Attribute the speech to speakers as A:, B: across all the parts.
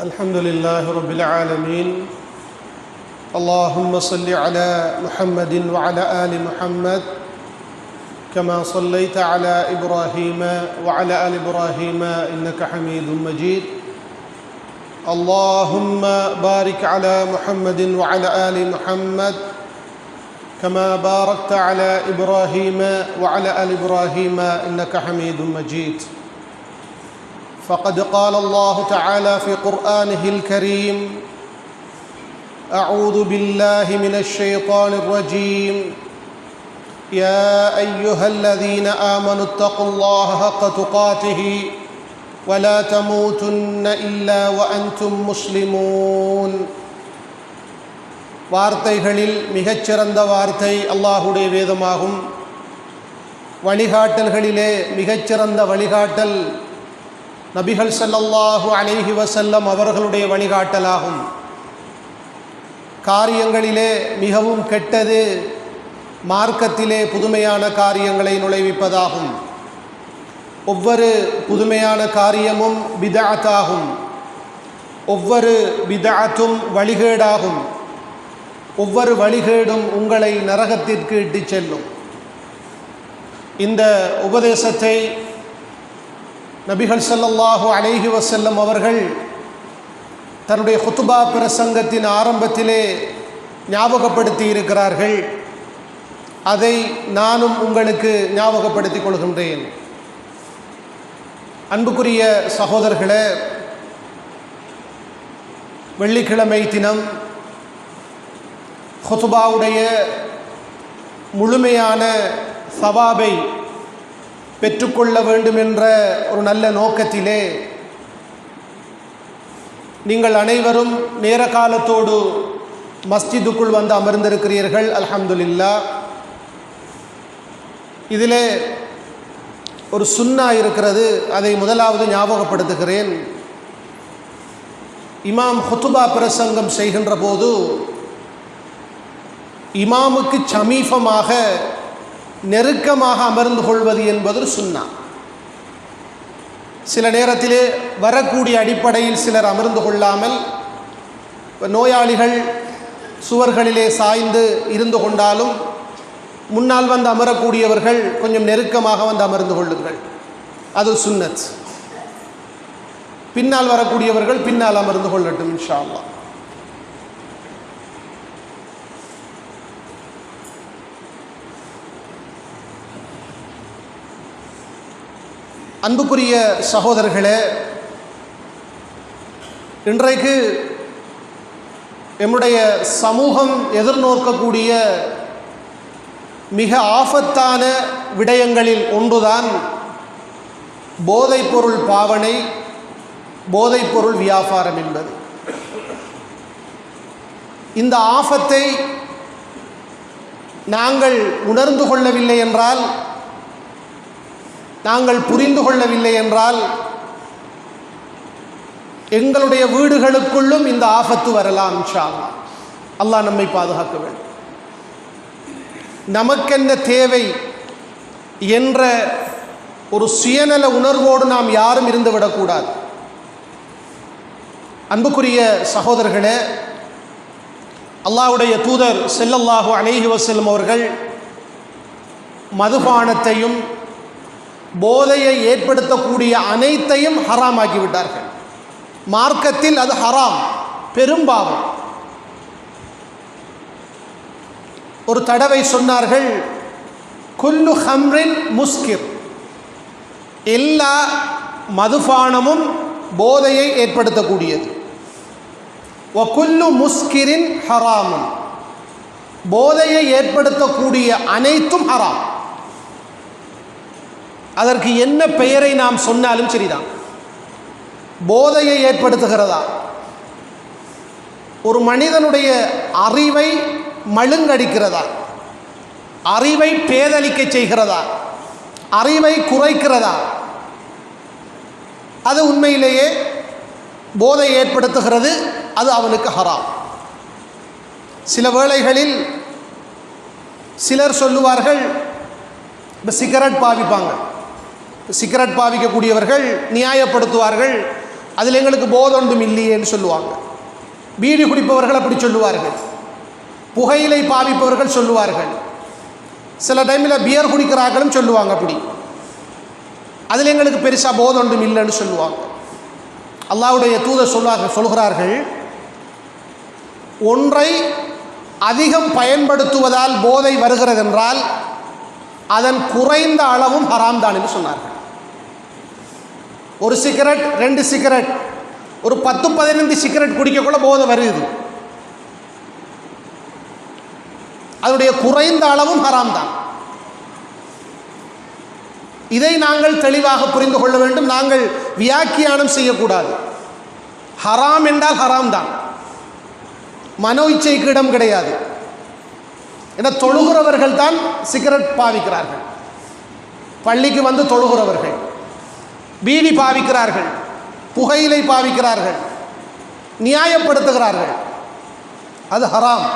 A: الحمد لله رب العالمين. اللهم صل على محمد وعلى آل محمد كما صليت على إبراهيم وعلى آل إبراهيم إنك حميد مجيد. اللهم بارك على محمد وعلى آل محمد كما باركت على إبراهيم وعلى آل إبراهيم إنك حميد مجيد. فقد قال الله تعالى في قرآنه الكريم: أعوذ بالله من الشيطان الرجيم. يا أيها الذين آمنوا اتقوا الله حق تقاته ولا تموتن إلا وأنتم مسلمون. வார்த்தைகளில் மிகச்சிறந்த வார்த்தை அல்லாஹுடைய வேதமாகும். வழிகாட்டல்களிலே மிகச்சிறந்த வழிகாட்டல் நபிகள் ஸல்லல்லாஹு அலைஹி வஸல்லம் அவர்களுடைய வழிகாட்டலாகும். காரியங்களிலே மிகவும் கெட்டது மார்க்கத்திலே புதுமையான காரியங்களை நுழைவிப்பதாகும். ஒவ்வொரு புதுமையான காரியமும் பிதஅத்தாகும். ஒவ்வொரு பிதஅத்தும் வழிகேடாகும். ஒவ்வொரு வழிகேடும் உங்களை நரகத்திற்கு இட்டுச் செல்லும். இந்த உபதேசத்தை நபிகள் ஸல்லல்லாஹு அலைஹி வஸல்லம் அவர்கள் தன்னுடைய குத்துபா பிரசங்கத்தின் ஆரம்பத்திலே ஞாபகப்படுத்தி இருக்கிறார்கள். அதை நானும் உங்களுக்கு ஞாபகப்படுத்திக் கொள்கின்றேன். அன்புக்குரிய சகோதரர்களே, வெள்ளிக்கிழமை தினம் குத்துபாவுடைய முழுமையான சவாபை பெற்றுக்கொள்ள வேண்டும் என்ற ஒரு நல்ல நோக்கத்திலே நீங்கள் அனைவரும் நேர காலத்தோடு மஸ்ஜிதுக்குள் வந்து அமர்ந்திருக்கிறீர்கள். அல்ஹம்துலில்லாஹ். இதிலே ஒரு சுன்னா இருக்கிறது, அதை முதலாவது ஞாபகப்படுத்துகிறேன். இமாம் குத்துபா பிரசங்கம் செய்கின்ற போது இமாமுக்கு சமீபமாக நெருக்கமாக அமர்ந்து கொள்வது என்பது சுன்னா. சில நேரத்திலே வரக்கூடிய அடிப்படையில் சிலர் அமர்ந்து கொள்ளாமல், நோயாளிகள் சுவர்களிலே சாய்ந்து இருந்து கொண்டாலும் முன்னால் வந்து அமரக்கூடியவர்கள் கொஞ்சம் நெருக்கமாக வந்து அமர்ந்து கொள்ளுங்கள், அது சுன்னத். பின்னால் வரக்கூடியவர்கள் பின்னால் அமர்ந்து கொள்ளட்டும் இன்ஷா அல்லாஹ். அன்புக்குரிய சகோதரர்களே, இன்றைக்கு நம்முடைய சமூகம் எதிர்நோக்கக்கூடிய மிக ஆபத்தான விடயங்களில் ஒன்றுதான் போதைப்பொருள் பாவனை, போதைப்பொருள் வியாபாரம் என்பது. இந்த ஆபத்தை நாங்கள் உணர்ந்து கொள்ளவில்லை என்றால், நாங்கள் புரிந்து கொள்ளவில்லை என்றால், எங்களுடைய வீடுகளுக்குள்ளும் இந்த ஆபத்து வரலாம் இன்ஷா அல்லாஹ். அல்லாஹ் நம்மை பாதுகாக்க வேண்டும். நமக்கென்ன தேவை என்ற ஒரு சுயநல உணர்வோடு நாம் யாரும் இருந்துவிடக்கூடாது. அன்புக்குரிய சகோதரர்களே, அல்லாஹ்வுடைய தூதர் ஸல்லல்லாஹு அலைஹி வஸல்லம் அவர்கள் மதுபானத்தையும் போதையை ஏற்படுத்தக்கூடிய அனைத்தையும் ஹராமாக்கிவிட்டார்கள். மார்க்கத்தில் அது ஹராம், பெரும்பாவம். ஒரு தடவை சொன்னார்கள், குல்லு ஹம்ரின் முஸ்கிர், எல்லா மதுபானமும் போதையை ஏற்படுத்தக்கூடியது. வ குல்லு முஸ்கிரின் ஹராமும், போதையை ஏற்படுத்தக்கூடிய அனைத்தும் ஹராம். அதற்கு என்ன பெயரை நாம் சொன்னாலும் சரிதான். போதையை ஏற்படுத்துகிறதா, ஒரு மனிதனுடைய அறிவை மழுங்கடிக்கிறதா, அறிவை பேதலிக்க செய்கிறதா, அறிவை குறைக்கிறதா, அது உண்மையிலேயே போதை ஏற்படுத்துகிறது, அது அவனுக்கு ஹராம். சில வேளைகளில் சிலர் சொல்லுவார்கள், சிகரெட் பாவிப்பாங்க, சிகரெட் பாவிக்கக்கூடியவர்கள் நியாயப்படுத்துவார்கள், அதில் எங்களுக்கு போதொன்றும் இல்லையேன்னு சொல்லுவாங்க. பீடி குடிப்பவர்கள் அப்படி சொல்லுவார்கள், புகையிலை பாவிப்பவர்கள் சொல்லுவார்கள், சில டைமில் பியர் குடிக்கிறார்களும் சொல்லுவாங்க. அப்படி அதில் எங்களுக்கு பெருசாக போதொன்றும் இல்லைன்னு சொல்லுவாங்க. அல்லாஹ்வுடைய தூதர் சொல்கிறார்கள், ஒன்றை அதிகம் பயன்படுத்துவதால் போதை வருகிறது என்றால் அதன் குறைந்த அளவும் ஹராம் தான் என்று சொன்னார்கள். ஒரு சிகரெட், 2 சிகரெட், ஒரு 10-15 சிகரெட் குடிக்கக்குள்ள போதை வருது, அதனுடைய குறைந்த அளவும் ஹராம் தான். இதை நாங்கள் தெளிவாக புரிந்து கொள்ள வேண்டும். நாங்கள் வியாக்கியானம் செய்யக்கூடாது. ஹராம் என்றால் ஹராம் தான், மனோ இச்சைக்கு இடம் கிடையாது. ஏன்னா தொழுகிறவர்கள் தான் சிகரெட் பாவிக்கிறார்கள், பள்ளிக்கு வந்து தொழுகிறவர்கள் பீடி பாவிக்கிறார்கள், புகையிலை பாவிக்கிறார்கள், நியாயப்படுத்துகிறார்கள். அது ஹராம்,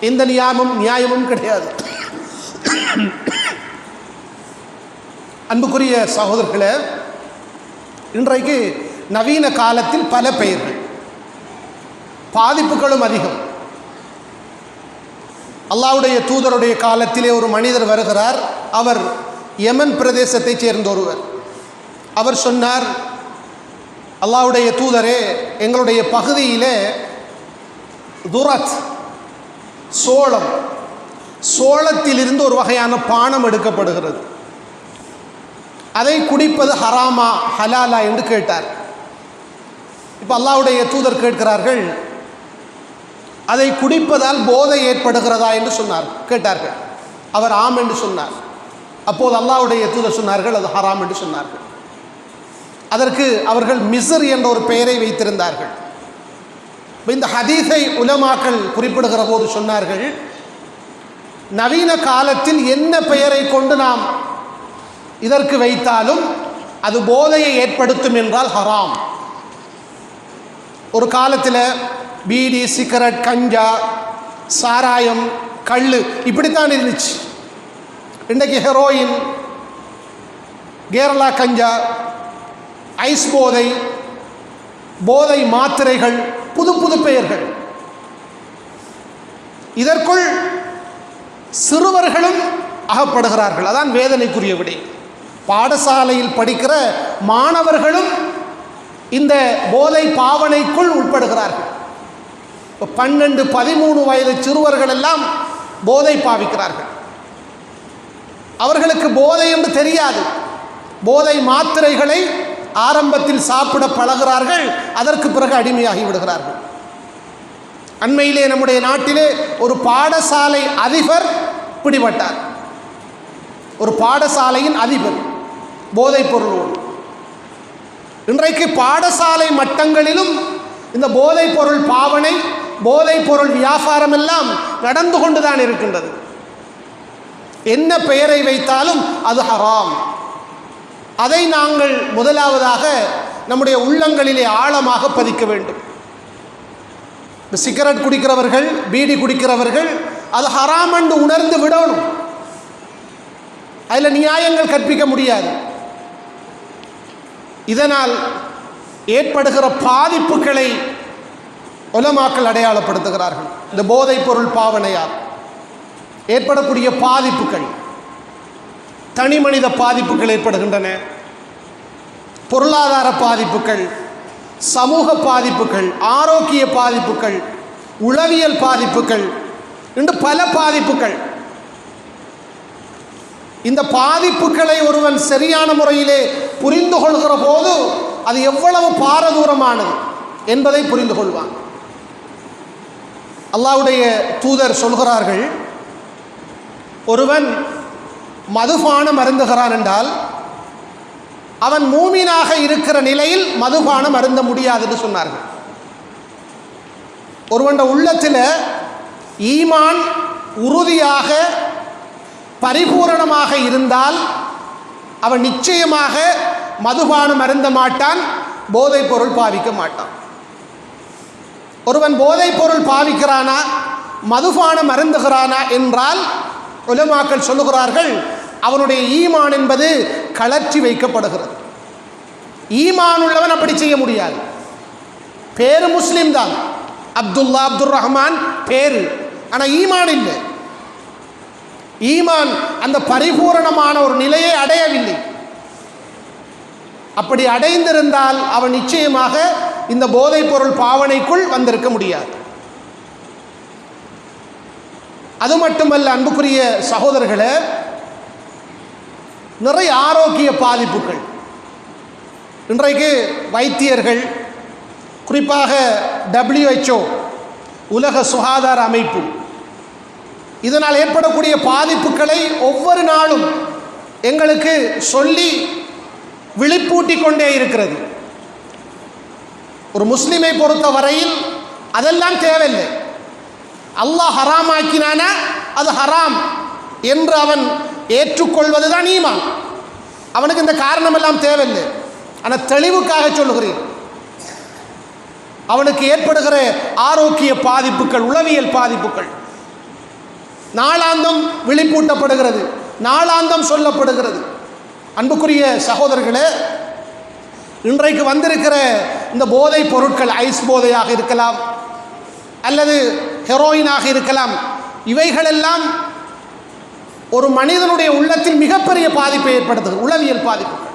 A: எந்த நியாயமும் கிடையாது. அன்புக்குரிய சகோதரர்களே, இன்றைக்கு நவீன காலத்தில் பல பெயர்கள், பாதிப்புகளும் அதிகம். அல்லாஹ்வுடைய தூதருடைய காலத்திலே ஒரு மனிதர் வருகிறார். அவர் யமன் பிரதேசத்தைச் சேர்ந்த ஒருவர். அவர் சொன்னார், அல்லாஹ்வுடைய தூதரே, எங்களுடைய பகுதியிலே துரத், சோளத்திலிருந்து ஒரு வகையான பானம் எடுக்கப்படுகிறது. அதை குடிப்பது ஹராமா ஹலாலா என்று கேட்டார். இப்போ அல்லாஹ்வுடைய தூதர் கேட்கிறார்கள், அதை குடிப்பதால் போதை ஏற்படுகிறதா என்று கேட்டார்கள். அவர் ஆம் என்று சொன்னார். அப்போது அல்லாஹ்வுடைய தூதர் சொன்னார்கள், அது ஹராம் என்று சொன்னார்கள். அதற்கு அவர்கள் மிஸ்ர் என்ற ஒரு பெயரை வைத்திருந்தார்கள். இந்த ஹதீஸை உலமாக்கள் குறிப்பிடுகிற போது சொன்னார்கள், நவீன காலத்தில் என்ன பெயரை கொண்டு நாம் இதற்கு வைத்தாலும் அது போதையை ஏற்படுத்தும் என்றால் ஹராம். ஒரு காலத்தில் பீடி, சிகரெட், கஞ்சா, சாராயம், கள்ளு இப்படித்தான் இருந்துச்சு. இன்றைக்கு ஹெரோயின், கேரளா கஞ்சா, ஐஸ் போதை, போதை மாத்திரைகள், புது புது பெயர்கள். இதற்குள் சிறுவர்களும் அகப்படுகிறார்கள். அதான் வேதனைக்குரிய விடை. பாடசாலையில் படிக்கிற மாணவர்களும் இந்த போதை பாவனைக்குள் உட்படுகிறார்கள். 12-13 வயது சிறுவர்கள் எல்லாம் போதை பாவிக்கிறார்கள். அவர்களுக்கு போதை என்று தெரியாது. போதை மாத்திரைகளை ஆரம்பத்தில் சாப்பிட பழகிறார்கள், அதற்கு பிறகு அடிமையாகி விடுகிறார்கள். அண்மையிலே நம்முடைய நாட்டிலே ஒரு பாடசாலை அதிபர் பிடிபட்டார். ஒரு பாடசாலையின் அதிபர் போதைப் பொருளோடு. இன்றைக்கு பாடசாலை மட்டங்களிலும் இந்த போதைப் பொருள் பாவனை, போதைப் பொருள் வியாபாரம் எல்லாம் நடந்து கொண்டுதான் இருக்கின்றது. என்ன பெயரை வைத்தாலும் அது ஹராம். அதை நாங்கள் முதலாவதாக நம்முடைய உள்ளங்களிலே ஆழமாக பதிக்க வேண்டும். சிகரெட் குடிக்கிறவர்கள், பீடி குடிக்கிறவர்கள் அது ஹராம் என்று உணர்ந்து விடணும். அதில் நியாயங்கள் கற்பிக்க முடியாது. இதனால் ஏற்படுகிற பாதிப்புகளை உலமாக்கள் அடையாளப்படுத்துகிறார்கள். இந்த போதைப் பொருள் பாவனையால் ஏற்படக்கூடிய பாதிப்புகள், தனி மனித பாதிப்புகள் ஏற்படுகின்றன, பொருளாதார பாதிப்புகள், சமூக பாதிப்புகள், ஆரோக்கிய பாதிப்புகள், உளவியல் பாதிப்புகள், என்று பல பாதிப்புகள். இந்த பாதிப்புகளை ஒருவன் சரியான முறையிலே புரிந்து கொள்கிற போது அது எவ்வளவு பாரதூரமானது என்பதை புரிந்து கொள்வான். அல்லாஹ்வுடைய தூதர் சொல்கிறார்கள், ஒருவன் மதுபானம் அருந்துகிறான் என்றால் அவன் மூமினாக இருக்கிற நிலையில் மதுபானம் அருந்த முடியாது என்று சொன்னார்கள். ஒருவன் உள்ளத்தில் ஈமான் உறுதியாக பரிபூரணமாக இருந்தால் அவன் நிச்சயமாக மதுபானம் அருந்த மாட்டான், போதைப் பொருள் பாவிக்க மாட்டான். ஒருவன் போதைப் பொருள் பாவிக்கிறானா, மதுபானம் அருந்துகிறானா என்றால் உலமாக்கள் சொல்லுகிறார்கள், அவனுடைய ஈமான் என்பது கலற்றி வைக்கப்படுகிறது. ஈமான் உள்ளவன் அப்படி செய்ய முடியாது. பேரு முஸ்லிம் தான், அப்துல்லா அப்துல் ரஹ்மான் பேரு, ஆனால் ஈமான் இல்லை. ஈமான் அந்த பரிபூரணமான ஒரு நிலையை அடையவில்லை. அப்படி அடைந்திருந்தால் அவன் நிச்சயமாக இந்த போதைப் பொருள் பாவனைக்குள் வந்திருக்க முடியாது. அது மட்டுமல்ல அன்புக்குரிய சகோதரர்களே, நிறைய ஆரோக்கிய பாதிப்புகள் இன்றைக்கு வைத்தியர்கள், குறிப்பாக WHO உலக சுகாதார அமைப்பு, இதனால் ஏற்படக்கூடிய பாதிப்புகளை ஒவ்வொரு நாளும் எங்களுக்கு சொல்லி விழிப்பூட்டி கொண்டே இருக்கிறது. ஒரு முஸ்லிமை பொறுத்த வரையில் அதெல்லாம் தேவையில்லை. அல்லாஹ் ஹராமாக்கினானா அது ஹராம் என்று அவன் ஏற்றுக்கொள்வதுதான் ஈமான். அவனுக்கு இந்த காரணம் எல்லாம் தேவையில்லை. ஆனால் தெளிவுக்காக சொல்லுகிறேன், அவனுக்கு ஏற்படுகிற ஆரோக்கிய பாதிப்புகள், உளவியல் பாதிப்புகள் நாளாந்தம் விழிப்பூட்டப்படுகிறது, நாளாந்தம் சொல்லப்படுகிறது. அன்புக்குரிய சகோதரர்களே, இன்றைக்கு வந்திருக்கிற இந்த போதைப் பொருட்கள், ஐஸ் போதையாக இருக்கலாம் அல்லது ஹெரோயினாக இருக்கலாம், இவைகளெல்லாம் ஒரு மனிதனுடைய உள்ளத்தில் மிகப்பெரிய பாதிப்பை ஏற்படுத்துகிறது. உளவியல் பாதிப்புகள்,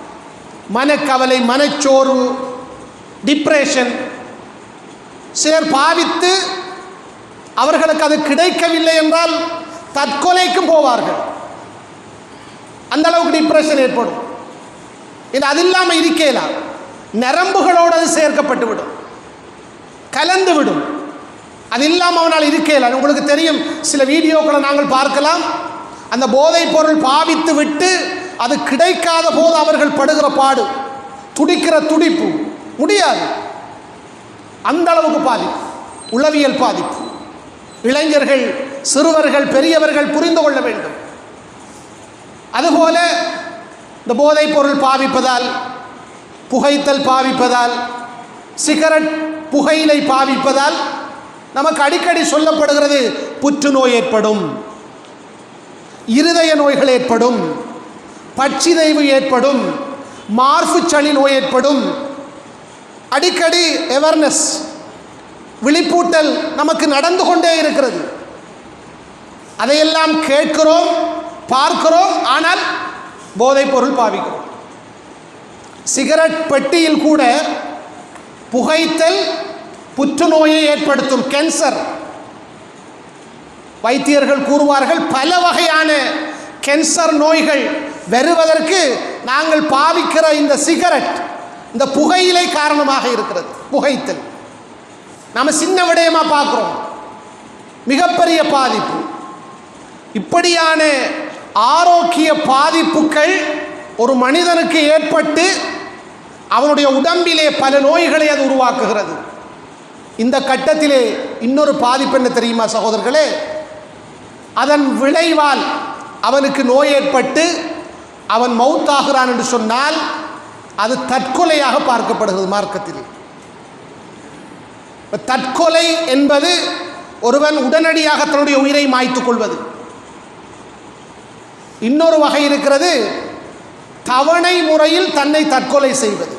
A: மனக்கவலை, மனச்சோர்வு, டிப்ரெஷன். சிலர் பாவித்து அவர்களுக்கு அது கிடைக்கவில்லை என்றால் தற்கொலைக்கும் போவார்கள். அந்த அளவுக்கு டிப்ரெஷன் ஏற்படும். இது அது இல்லாமல் இருக்கலாம், நரம்புகளோடு அது சேர்க்கப்பட்டு விடும், கலந்து விடும். அது இல்லாமல் அவனால் இருக்கலாம். உங்களுக்கு தெரியும், சில வீடியோக்களை நாங்கள் பார்க்கலாம். அந்த போதைப் பொருள் பாவித்து விட்டு அது கிடைக்காத போது அவர்கள் படுகிற பாடு, துடிக்கிற துடிப்பு முடியாது. அந்த அளவுக்கு பாதிப்பு, உளவியல் பாதிப்பு. இளைஞர்கள், சிறுவர்கள், பெரியவர்கள் புரிந்து கொள்ள வேண்டும். அதுபோல இந்த போதைப் பொருள் பாவிப்பதால், புகைத்தல் பாவிப்பதால், சிகரெட் புகையிலை பாவிப்பதால் நமக்கு அடிக்கடி சொல்லப்படுகிறது புற்றுநோய் ஏற்படும், இருதய நோய்கள் ஏற்படும், பச்சிதைவு ஏற்படும், மார்பு சளி நோய் ஏற்படும். அடிக்கடி அவேர்னஸ், விழிப்பூட்டல் நமக்கு நடந்து கொண்டே இருக்கிறது. அதையெல்லாம் கேட்கிறோம், பார்க்கிறோம், ஆனால் போதைப் பொருள் பாவிக்கிறோம். சிகரெட் பெட்டியில் கூட புகைத்தல் புற்றுநோயை ஏற்படுத்தும், கேன்சர். வைத்தியர்கள் கூறுவார்கள், பல வகையான கேன்சர் நோய்கள் வருவதற்கு நாங்கள் பாவிக்கிற இந்த சிகரெட், இந்த புகையிலை காரணமாக இருக்கிறது. புகைத்தல் நாம் சின்ன விடயமா பார்க்கிறோம், மிகப்பெரிய பாதிப்பு. இப்படியான ஆரோக்கிய பாதிப்புகள் ஒரு மனிதனுக்கு ஏற்பட்டு அவனுடைய உடம்பிலே பல நோய்களை அது உருவாக்குகிறது. இந்த கட்டத்திலே இன்னொரு பாதிப்பு என்ன தெரியுமா சகோதரர்களே? அதன் விளைவால் அவனுக்கு நோய் ஏற்பட்டு அவன் மௌத்தாகிறான் என்று சொன்னால் அது தற்கொலையாக பார்க்கப்படுகிறது மார்க்கத்திலே. தற்கொலை என்பது ஒருவன் உடனடியாக தன்னுடைய உயிரை மாய்த்துக் கொள்வது. இன்னொரு வகை இருக்கிறது, தவணை முறையில் தன்னை தற்கொலை செய்வது.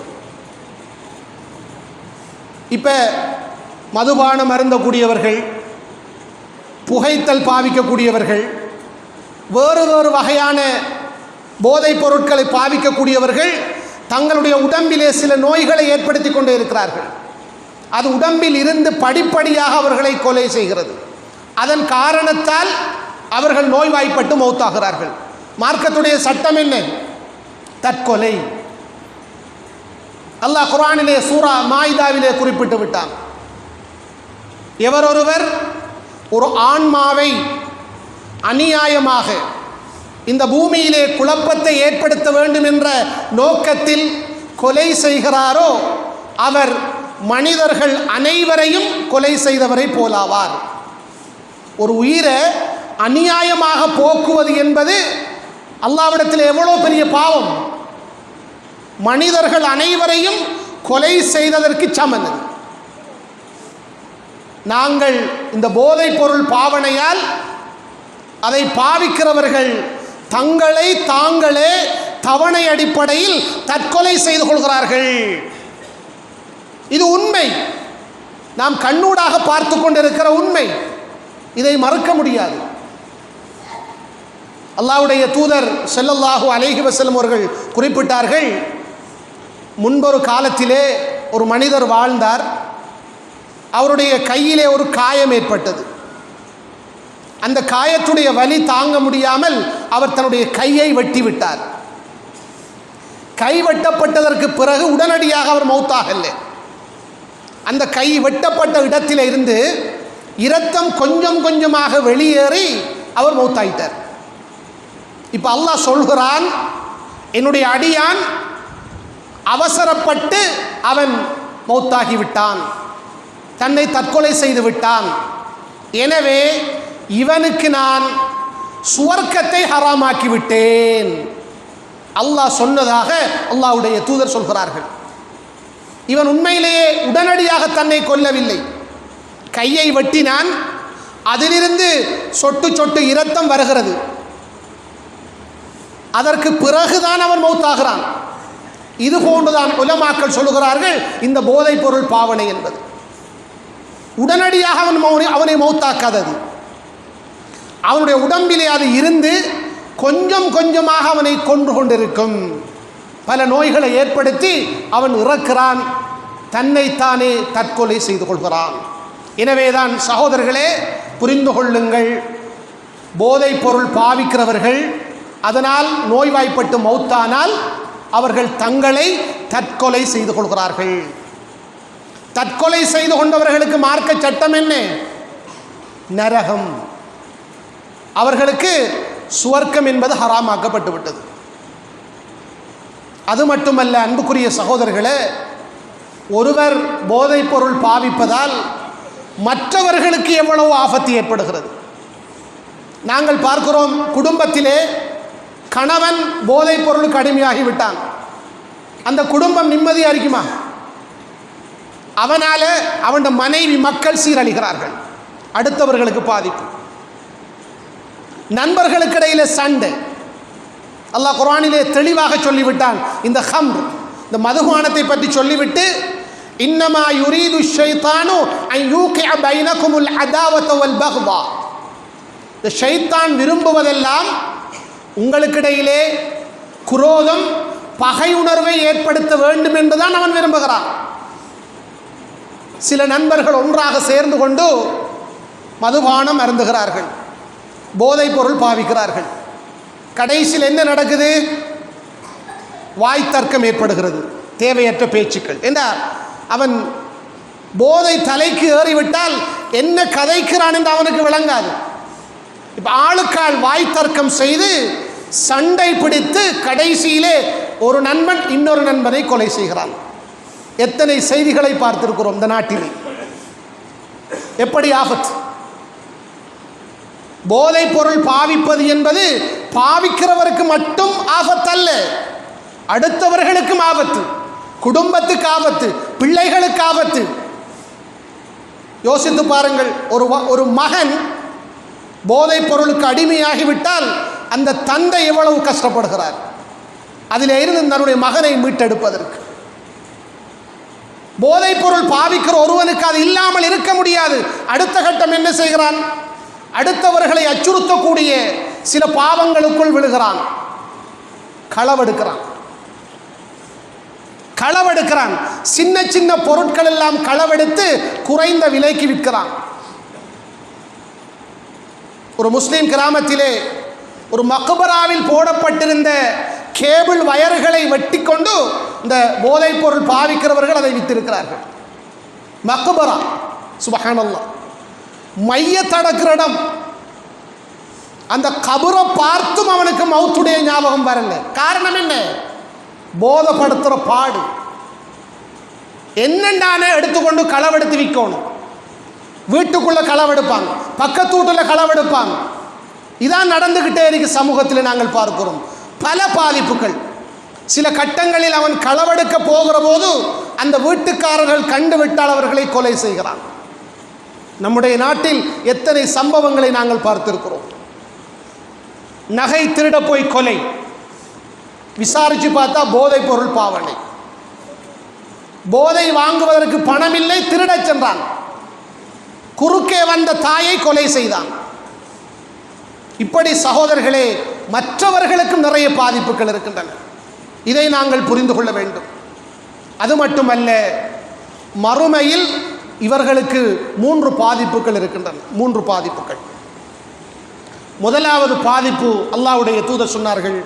A: இப்ப மதுபானம் அருந்தக்கூடியவர்கள், புகைத்தல் பாவிக்கக்கூடியவர்கள், வேறு வேறு வகையான போதைப் பொருட்களை பாவிக்கக்கூடியவர்கள் தங்களுடைய உடம்பிலே சில நோய்களை ஏற்படுத்தி கொண்டே இருக்கிறார்கள். அது உடம்பில் இருந்து படிப்படியாக அவர்களை கொலை செய்கிறது. அதன் காரணத்தால் அவர்கள் நோய்வாய்ப்பட்டு மௌத்தாகிறார்கள். மார்க்கத்துடைய சட்டம் என்ன? தற்கொலை. அல்லாஹ் குர்ஆனிலே சூரா மாயிதாவிலே குறிப்பிட்டு விட்டான், எவரொருவர் ஒரு ஆன்மாவை அநியாயமாக இந்த பூமியிலே குழப்பத்தை ஏற்படுத்த வேண்டும் என்ற நோக்கத்தில் கொலை செய்கிறாரோ அவர் மனிதர்கள் அனைவரையும் கொலை செய்தவரை போலாவார். ஒரு உயிரை அநியாயமாக போக்குவது என்பது அல்லாஹ்விடத்தில் எவ்வளோ பெரிய பாவம். மனிதர்கள் அனைவரையும் கொலை செய்ததற்கு சமன். நாங்கள் இந்த போதைப் பொருள் பாவனையால் அதை பாவிக்கிறவர்கள் தங்களை தாங்களே தவணை அடிப்படையில் தற்கொலை செய்து கொள்கிறார்கள். இது உண்மை, நாம் கண்ணூடாக பார்த்து கொண்டிருக்கிற உண்மை, இதை மறுக்க முடியாது. அல்லாஹ்வுடைய தூதர் ஸல்லல்லாஹு அலைஹி வஸல்லம் அவர்கள் குறிப்பிட்டார்கள், முன்பொரு காலத்திலே ஒரு மனிதர் வாழ்ந்தார். அவருடைய கையிலே ஒரு காயம் ஏற்பட்டது. அந்த காயத்துடைய வலி தாங்க முடியாமல் அவர் தன்னுடைய கையை வெட்டி விட்டார். கை வெட்டப்பட்டதற்கு பிறகு உடனடியாக அவர் மௌத்தாகவில்லை. அந்த கை வெட்டப்பட்ட இடத்திலே இருந்து இரத்தம் கொஞ்சம் கொஞ்சமாக வெளியேறி அவர் மௌத்தாயிட்டார். இப்போ அல்லாஹ் சொல்கிறான், என்னுடைய அடியான் அவசரப்பட்டு அவன் மௌத்தாகிவிட்டான், தன்னை தற்கொலை செய்து விட்டான். எனவே இவனுக்கு நான் சுவர்க்கத்தை ஹராமாக்கி விட்டேன். அல்லாஹ் சொன்னதாக அல்லாஹ்வுடைய தூதர் சொல்கிறார்கள். இவன் உண்மையிலேயே உடனடியாக தன்னை கொல்லவில்லை. கையை வெட்டினான், அதிலிருந்து சொட்டு சொட்டு இரத்தம் வருகிறது. அதற்கு பிறகுதான் அவன் மௌத்தாகிறான். இது போன்றுதான் உலமாக்கள் சொல்லுகிறார்கள் இந்த போதைப் பொருள் பாவனை என்பது. உடனடியாக அவனை மௌத்தாக்காதது, அவனுடைய உடம்பிலே அது இருந்து கொஞ்சம் கொஞ்சமாக அவனை கொன்று கொண்டிருக்கும். பல நோய்களை ஏற்படுத்தி அவன் இறக்கிறான், தன்னைத்தானே தற்கொலை செய்து கொள்கிறான். எனவேதான் சகோதரர்களே, புரிந்து கொள்ளுங்கள், போதைப் பொருள் பாவிக்கிறவர்கள் அதனால் நோய்வாய்ப்பட்டு மௌத்தானால் அவர்கள் தங்களை தற்கொலை செய்து கொள்கிறார்கள். தற்கொலை செய்து கொண்டவர்களுக்கு மார்க்க சட்டம் என்ன? நரகம். அவர்களுக்கு சுவர்க்கம் என்பது ஹராமாக்கப்பட்டு விட்டது. அது மட்டுமல்ல அன்புக்குரிய சகோதரர்களே, ஒருவர் போதைப் பொருள் பாவிப்பதால் மற்றவர்களுக்கு எவ்வளவு ஆபத்து ஏற்படுகிறது. நாங்கள் பார்க்கிறோம், குடும்பத்திலே கணவன் போதைப் பொருளுக்கு அடிமையாகிவிட்டான், அந்த குடும்பம் நிம்மதியாக இருக்குமா? அவனால அவன் மனைவி மக்கள் சீரழிகிறார்கள், அடுத்தவர்களுக்கு பாதிப்பு. நண்பர்களுக்கு இடையில சண்டை. அல்லாஹ் குர்ஆனிலே தெளிவாக சொல்லிவிட்டான். இந்த ஹம்ர், இந்த மதுபானத்தை பற்றி சொல்லிவிட்டு, இன்னமா யுரீது ஷைத்தானு அன் யூகிஅ பைனகுமுல் அதாவத வல் பக்தா, இந்த ஷைத்தான் விரும்புவதெல்லாம் உங்களுக்கிடையிலே குரோதம், பகை உணர்வை ஏற்படுத்த வேண்டும் என்றுதான் அவன் விரும்புகிறான். சில நண்பர்கள் ஒன்றாக சேர்ந்து கொண்டு மதுபானம் அருந்துகிறார்கள், போதைப் பொருள் பாவிக்கிறார்கள். கடைசியில் என்ன நடக்குது? வாய் தர்க்கம் ஏற்படுகிறது, தேவையற்ற பேச்சுக்கள். என்றால் அவன் போதை தலைக்கு ஏறிவிட்டால் என்ன கதைக்கிறான் என்று அவனுக்கு விளங்காது. இப்போ ஆளுக்கால் வாய் தர்க்கம் செய்து சண்டை பிடித்து கடைசியிலே ஒரு நண்பன் இன்னொரு நண்பனை கொலை செய்கிறான். எத்தனை செய்திகளை பார்த்திருக்கிறோம் இந்த நாட்டில். எப்படி ஆபத்து! போதைப் பொருள் பாவிப்பது என்பது பாவிக்கிறவருக்கு மட்டும் ஆபத்தல்ல, அடுத்தவர்களுக்கும் ஆபத்து, குடும்பத்துக்கு ஆபத்து, பிள்ளைகளுக்கு ஆபத்து. யோசித்து பாருங்கள், ஒரு மகன் போதைப் பொருளுக்கு அடிமையாகிவிட்டால் அந்த தந்தை எவ்வளவு கஷ்டப்படுகிறார் அதில் இருந்து தன்னுடைய மகனை மீட்டெடுப்பதற்கு. போதைப் பொருள் பாவிக்கிற ஒருவனுக்கு அது இல்லாமல் இருக்க முடியாது. அடுத்த கட்டம் என்ன செய்கிறான்? அடுத்தவர்களை அச்சுறுத்தக்கூடிய சில பாவங்களுக்குள் விழுகிறான். களவெடுக்கிறான். சின்ன சின்ன பொருட்கள் எல்லாம் களவெடுத்து குறைந்த விலைக்கு விற்கிறான். ஒரு முஸ்லீம் கிராமத்திலே ஒரு மக்பராவில் போடப்பட்டிருந்த கேபிள் வயர்களை வெட்டி கொண்டு இந்த போதைப் பொருள் பாவிக்கிறவர்கள் அதை வித்திருக்கிறார்கள். மக்பரா, சுப்ஹானல்லாஹ், மையத் அடக்கிற இடம். அந்த கபரை பார்த்தும் அவனுக்கு மௌத்துடைய ஞாபகம் வரல. காரணம் என்ன? போதைப்படுத்துகிற பாடு. என்னென்றானே எடுத்துக்கொண்டு களவெடுத்து விற்கணும். வீட்டுக்குள்ளே களவெடுப்பாங்க, பக்கத்து வீட்டில் களவெடுப்பாங்க. இதான் நடந்துக்கிட்டே இருக்கு சமூகத்தில். நாங்கள் பார்க்கிறோம் பல பாதிப்புகள். சில கட்டங்களில் அவன் களவெடுக்க போகிற போது அந்த வீட்டுக்காரர்கள் கண்டுவிட்டால் அவர்களை கொலை செய்கிறான். நம்முடைய நாட்டில் எத்தனை சம்பவங்களை நாங்கள் பார்த்திருக்கிறோம். நகை திருட போய் கொலை, விசாரிச்சு பார்த்தா போதைப் பொருள் பாவனை. போதை வாங்குவதற்கு பணம் இல்லை, திருடச் சென்றான். குறுக்கே வந்த தாயை கொலை செய்தான். இப்படி சகோதரர்களே மற்றவர்களுக்கும் நிறைய பாதிப்புகள் இருக்கின்றன. இதை நாங்கள் புரிந்து கொள்ள வேண்டும். அது மட்டுமல்ல, மறுமையில் இவர்களுக்கு 3 பாதிப்புகள் இருக்கின்றன. 3 பாதிப்புகள். முதலாவது பாதிப்பு, அல்லாஹ்வுடைய தூதர் சொன்னார்கள்,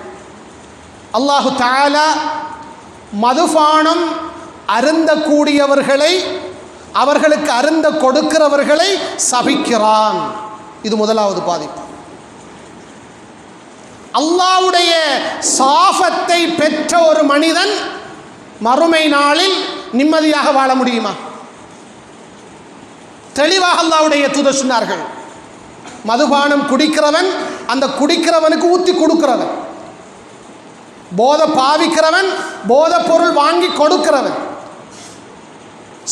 A: அல்லாஹு தஆலா மதுபானம் அருந்தக்கூடியவர்களை, அவர்களுக்கு அருந்த கொடுக்கிறவர்களை சபிக்கிறான். இது முதலாவது பாதிப்பு. அல்லாஹ்வுடைய சாபத்தை பெற்ற ஒரு மனிதன் மறுமை நாளில் நிம்மதியாக வாழ முடியுமா? தெளிவாக அல்லாஹ்வுடைய தூதர் சொன்னார்கள், மதுபானம் குடிக்கிறவன், அந்த குடிக்கிறவனுக்கு ஊற்றி கொடுக்கிறவன், போதை பாவிக்கிறவன், போதை பொருள் வாங்கி கொடுக்கிறவன்,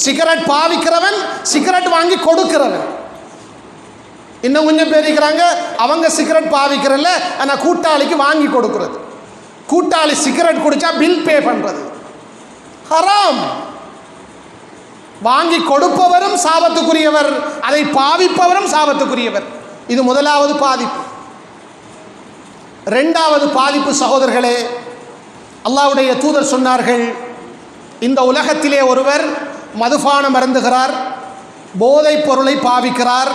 A: சிகரெட் பாவிக்கிறவன், சிகரெட் வாங்கி கொடுக்கிறவன். இன்னும் கொஞ்சம் பேர் இருக்கிறாங்க, அவங்க சிகரெட் பாவிக்கிறல்ல, ஆனால் கூட்டாளிக்கு வாங்கி கொடுக்கிறது. கூட்டாளி சிகரெட் குடிச்சா பில் பே பண்றது ஹராம். வாங்கி கொடுப்பவரும் சாபத்துக்குரியவர், அதை பாவிப்பவரும் சாபத்துக்குரியவர். இது முதலாவது பாதிப்பு. இரண்டாவது பாதிப்பு சகோதரர்களே, அல்லாஹ்வுடைய தூதர் சொன்னார்கள், இந்த உலகத்திலே ஒருவர் மதுபானம் அருந்துகிறார், போதைப் பொருளை பாவிக்கிறார்,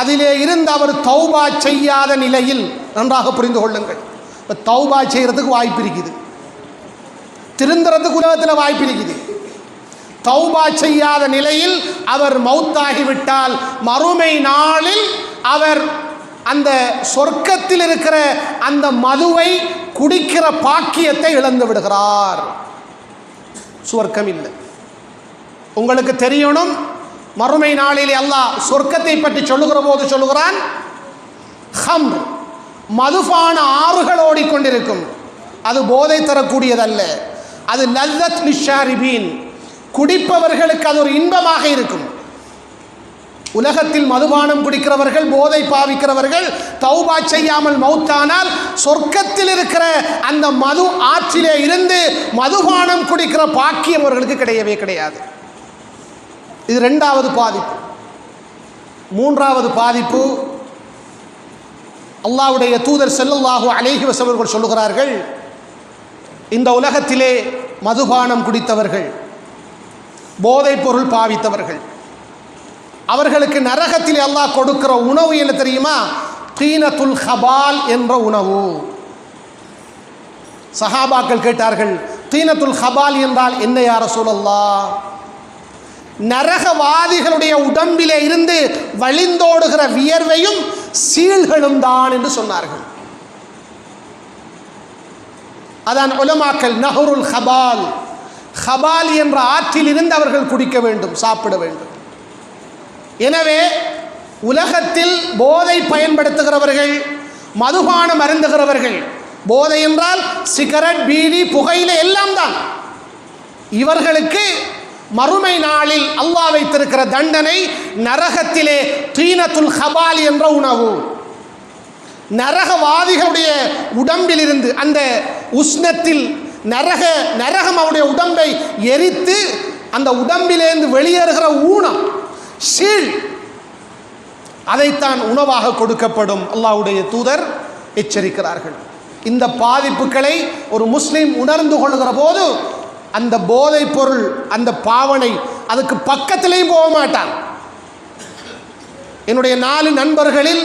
A: அதிலே இருந்து அவர் தௌபா செய்யாத நிலையில், நன்றாக புரிந்து கொள்ளுங்கள், இப்போ தௌபா செய்கிறதுக்கு வாய்ப்பு இருக்குது, திருந்துறதுக்கு உலகத்தில் வாய்ப்பு இருக்குது. தௌபா செய்யாத நிலையில் அவர் மௌத்தாகிவிட்டால் மறுமை நாளில் அவர் அந்த சொர்க்கத்தில் இருக்கிற அந்த மதுவை குடிக்கிற பாக்கியத்தை இழந்து விடுகிறார். சொர்க்கம் இல்லை. உங்களுக்கு தெரியணும், மறுமை நாளிலே அல்லாஹ் சொர்க்கத்தை பற்றி சொல்லுகிற போது சொல்லுகிறான், ஹம்ர், மதுபான ஆறுகள் ஓடிக்கொண்டிருக்கும். அது போதை தரக்கூடியதல்ல, அது லல்லத் லிஷாரிபீன், குடிப்பவர்களுக்கு அது ஒரு இன்பமாக இருக்கும். உலகத்தில் மதுபானம் குடிக்கிறவர்கள், போதை பாவிக்கிறவர்கள் தௌபா செய்யாமல் மௌத்தானால் சொர்க்கத்தில் இருக்கிற அந்த மது ஆற்றிலே இருந்து மதுபானம் குடிக்கிற பாக்கியம் அவர்களுக்கு கிடையவே கிடையாது. இது இரண்டாவது பாதிப்பு. மூன்றாவது பாதிப்பு, அல்லாஹ்வுடைய தூதர் ஸல்லல்லாஹு அலைஹி வஸல்லம் அவர்கள் சொல்லுகிறார்கள், இந்த உலகத்திலே மதுபானம் குடித்தவர்கள், போதைப் பொருள் பாவித்தவர்கள், அவர்களுக்கு நரகத்திலே அல்லாஹ் கொடுக்கிற உணவு என்ன தெரியுமா? தீனத்துல் ஹபால் என்ற உணவு. சஹாபாக்கள் கேட்டார்கள், தீனத்துல் ஹபால் என்றால் என்ன யா ரசூலல்லாஹ்? நரகவாதிகளுடைய உடம்பிலே இருந்து வழிந்தோடுகிற வியர்வையும் சீல்களும் தான் என்று சொன்னார்கள். அதான் உலமாக்கள் நஹருல் ஹபால், ஹபால் என்ற ஆற்றில் இருந்து அவர்கள் குடிக்க வேண்டும், சாப்பிட வேண்டும். எனவே உலகத்தில் போதை பயன்படுத்துகிறவர்கள், மதுபானம் அருந்துகிறவர்கள், போதை என்றால் சிகரெட், பீடி, புகையிலை எல்லாம் தான், இவர்களுக்கு மறுமை நாளில் அல்லாஹ் வைத்திருக்கிற தண்டனை நரகத்திலே தீனத்துல் ஹபால் என்ற உணவு. நரகவாதிகளுடைய உடம்பில் இருந்து அந்த உஷ்ணத்தில் நரகம் அவருடைய உடம்பை எரித்து அந்த உடம்பிலிருந்து வெளியேறுகிற ஊனம், சீழ், அதைத்தான் உணவாக கொடுக்கப்படும். அல்லாஹ்வுடைய தூதர் எச்சரிக்கிறார்கள். இந்த பாதிப்புகளை ஒரு முஸ்லிம் உணர்ந்து கொள்கிற போது அந்த போதைப் பொருள், அந்த பாவனை, அதுக்கு பக்கத்திலேயும் போக மாட்டான். என்னுடைய 4 நண்பர்களில்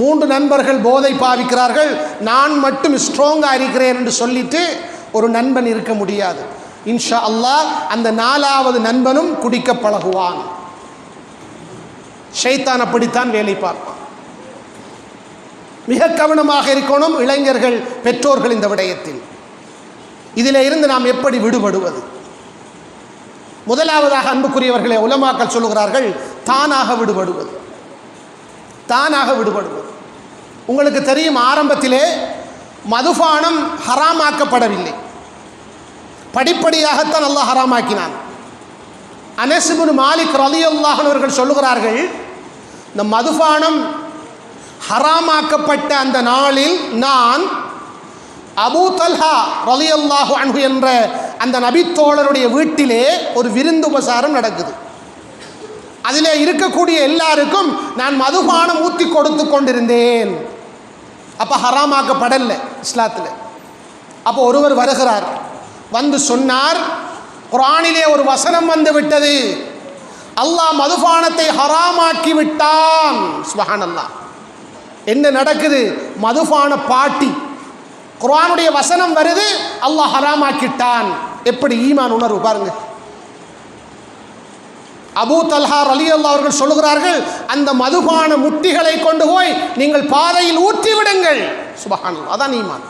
A: 3 நண்பர்கள் போதை பாவிக்கிறார்கள், நான் மட்டும் ஸ்ட்ராங்காக இருக்கிறேன் என்று சொல்லிட்டு ஒரு நண்பன் இருக்க முடியாது. இன்ஷா அல்லாஹ் அந்த 4வது நண்பனும் குடிக்க பழகுவான். ஷைத்தான் அப்படித்தான் வேலை பார்ப்பான். மிக கவனமாக இருக்கணும் இளைஞர்கள், பெற்றோர்கள் இந்த விடயத்தில். இதில் இருந்து நாம் எப்படி விடுபடுவது? முதலாவதாக அன்புக்குரியவர்களே, உலமாக்கள் சொல்லுகிறார்கள், தானாக விடுபடுவது. தானாக விடுபடுவது. உங்களுக்கு தெரியும், ஆரம்பத்திலே மதுபானம் ஹராமாக்கப்படவில்லை, படிப்படியாகத்தான் அல்லாஹ் ஹராமாக்கினான். அனஸ் இப்னு மாலிக் ரலியல்லாஹு அன்ஹு அவர்கள் சொல்லுகிறார்கள், இந்த மதுபானம் ஹராமாக்கப்பட்ட அந்த நாளில் நான் அபூ தல்ஹா ரலியல்லாஹு அன்ஹு என்ற அந்த நபித்தோழருடைய வீட்டிலே ஒரு விருந்து உபசாரம் நடக்குது. அதிலே இருக்கக்கூடிய எல்லாருக்கும் நான் மதுபானம் ஊற்றி கொடுத்து கொண்டிருந்தேன். அப்போ ஹராமாக்கப்படல இஸ்லாத்தில். அப்போ ஒருவர் வருகிறார், வந்து சொன்னார், குர்ஆனிலே ஒரு வசனம் வந்து விட்டது, அல்லாஹ் மதுபானத்தை ஹராமாக்கி விட்டான். சுப்ஹானல்லாஹ். என்ன நடக்குது? மதுபான பாட்டி. குர்ஆனுடைய வசனம் வருது, அல்லாஹ் ஹராமாக்கிட்டான். எப்படி ஈமான் உணர்வு பாருங்க. அபூ தல்ஹா ரலியல்லாஹு அவர்கள் சொல்லுகிறார்கள், அந்த மதுபான முட்டிகளை கொண்டு போய் நீங்கள் பாதையில் ஊற்றி விடுங்கள். சுப்ஹானல்லாஹ். அதான் ஈமான்.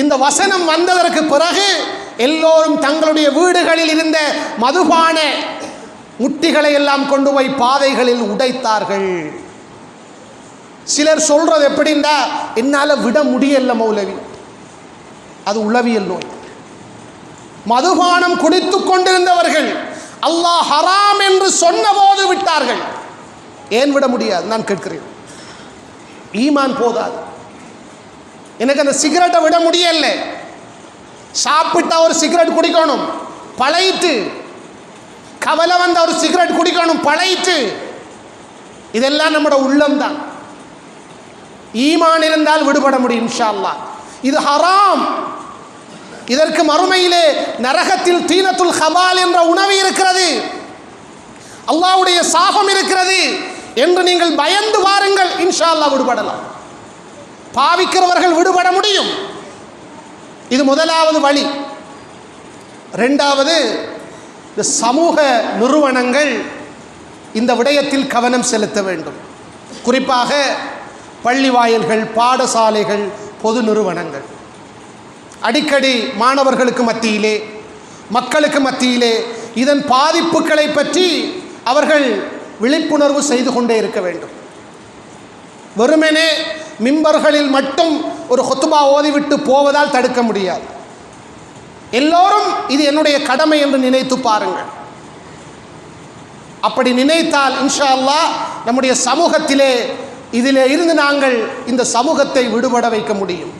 A: இந்த வசனம் வந்ததற்கு பிறகு எல்லோரும் தங்களுடைய வீடுகளில் இருந்த மதுபான முட்டிகளை எல்லாம் கொண்டு போய் பாதைகளில் உடைத்தார்கள். சிலர் சொல்றது எப்படின்னா, என்னால் விட முடியல மௌலவி, அது உளவியல் நோய். மதுபானம் குடித்து கொண்டிருந்தவர்கள் அல்லாஹ் ஹராம் என்று சொன்ன போது விட்டார்கள். ஏன் விட முடியாது? நான் கேட்கிறேன். ஈமான் போதாது. எனக்கு அந்த சிகரெட்டை விட முடியல. சாப்பிட்டா ஒரு சிகரெட் குடிக்கணும், பழையிட்டு. கவலை வந்த ஒரு சிகரெட் குடிக்கணும், பழையிட்டு. இதெல்லாம் நம்முடைய உள்ளம்தான். ஈமான் இருந்தால் விடுபட முடியும் இன்ஷா அல்லாஹ். இது ஹராம். இதற்கு மறுமையிலே நரகத்தில் தீனத்துல் ஹபால் என்ற உணவு இருக்கிறது, அல்லாஹ்வுடைய சாபம் இருக்கிறது என்று நீங்கள் பயந்து வாருங்கள். இன்ஷா அல்லாஹ் விடுபடலாம். பாவிக்கிறவர்கள் விடுபட முடியும். இது முதலாவது வழி. இரண்டாவது, இந்த சமூக நிறுவனங்கள் இந்த விடயத்தில் கவனம் செலுத்த வேண்டும். குறிப்பாக பள்ளி வாயில்கள், பாடசாலைகள், பொது நிறுவனங்கள் அடிக்கடி மாணவர்களுக்கு மத்தியிலே, மக்களுக்கு மத்தியிலே இதன் பாதிப்புகளை பற்றி அவர்கள் விழிப்புணர்வு செய்து கொண்டே இருக்க வேண்டும். வெறுமனே மிம்பர்களில் மட்டும் ஒரு ஹுத்பா ஓதிவிட்டு போவதால் தடுக்க முடியாது. எல்லோரும் இது என்னுடைய கடமை என்று நினைத்து பாருங்கள். அப்படி நினைத்தால் இன்ஷா அல்லாஹ் நம்முடைய சமூகத்திலே இதிலே இருந்து நாங்கள் இந்த சமூகத்தை விடுபட வைக்க முடியும்.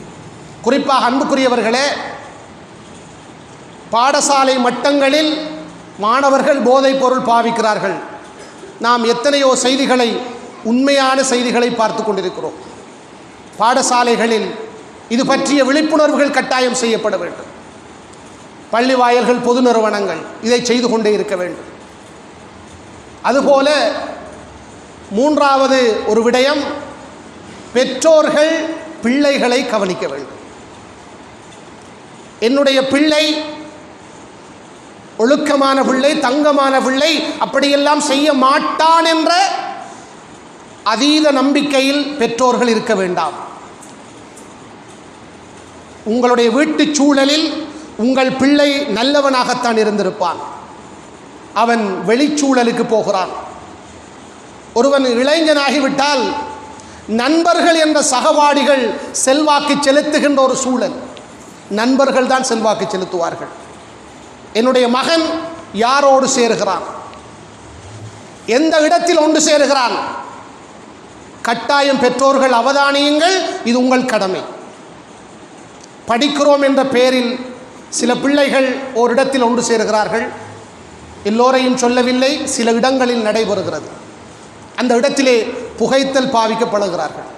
A: குறிப்பாக அன்புக்குரியவர்களே, பாடசாலை மட்டங்களில் மாணவர்கள் போதைப் பொருள் பாவிக்கிறார்கள். நாம் எத்தனையோ செய்திகளை, உண்மையான செய்திகளை பார்த்து கொண்டிருக்கிறோம். பாடசாலைகளில் இது பற்றிய விழிப்புணர்வுகள் கட்டாயம் செய்யப்பட வேண்டும். பள்ளி வாயில்கள், பொது நிறுவனங்கள் இதை செய்து கொண்டே இருக்க வேண்டும். அதுபோல மூன்றாவது ஒரு விடயம், பெற்றோர்கள் பிள்ளைகளை கவனிக்க வேண்டும். என்னுடைய பிள்ளை ஒழுக்கமான பிள்ளை, தங்கமான பிள்ளை, அப்படியெல்லாம் செய்ய மாட்டான் என்ற அதீத நம்பிக்கையில் பெற்றோர்கள் இருக்க வேண்டாம். உங்களுடைய வீட்டு சூழலில் உங்கள் பிள்ளை நல்லவனாகத்தான் இருந்திருப்பான். அவன் வெளிச்சூழலுக்கு போகிறான். ஒருவன் இளைஞனாகிவிட்டால் நண்பர்கள் என்ற சகவாடிகள் செல்வாக்கு செலுத்துகின்ற ஒரு சூழல். நண்பர்கள் தான் செல்வாக்கு செலுத்துவார்கள். என்னுடைய மகன் யாரோடு சேருகிறான், எந்த இடத்தில் ஒன்று சேருகிறான், கட்டாயம் பெற்றோர்கள் அவதானியுங்கள். இது உங்கள் கடமை. படிக்கிறோம் என்ற பெயரில் சில பிள்ளைகள் ஓரிடத்தில் ஒன்று சேருகிறார்கள். எல்லோரையும் சொல்லவில்லை, சில இடங்களில் நடைபெறுகிறது. அந்த இடத்திலே புகைத்தல் பாவிக்கப்படுகிறார்கள்.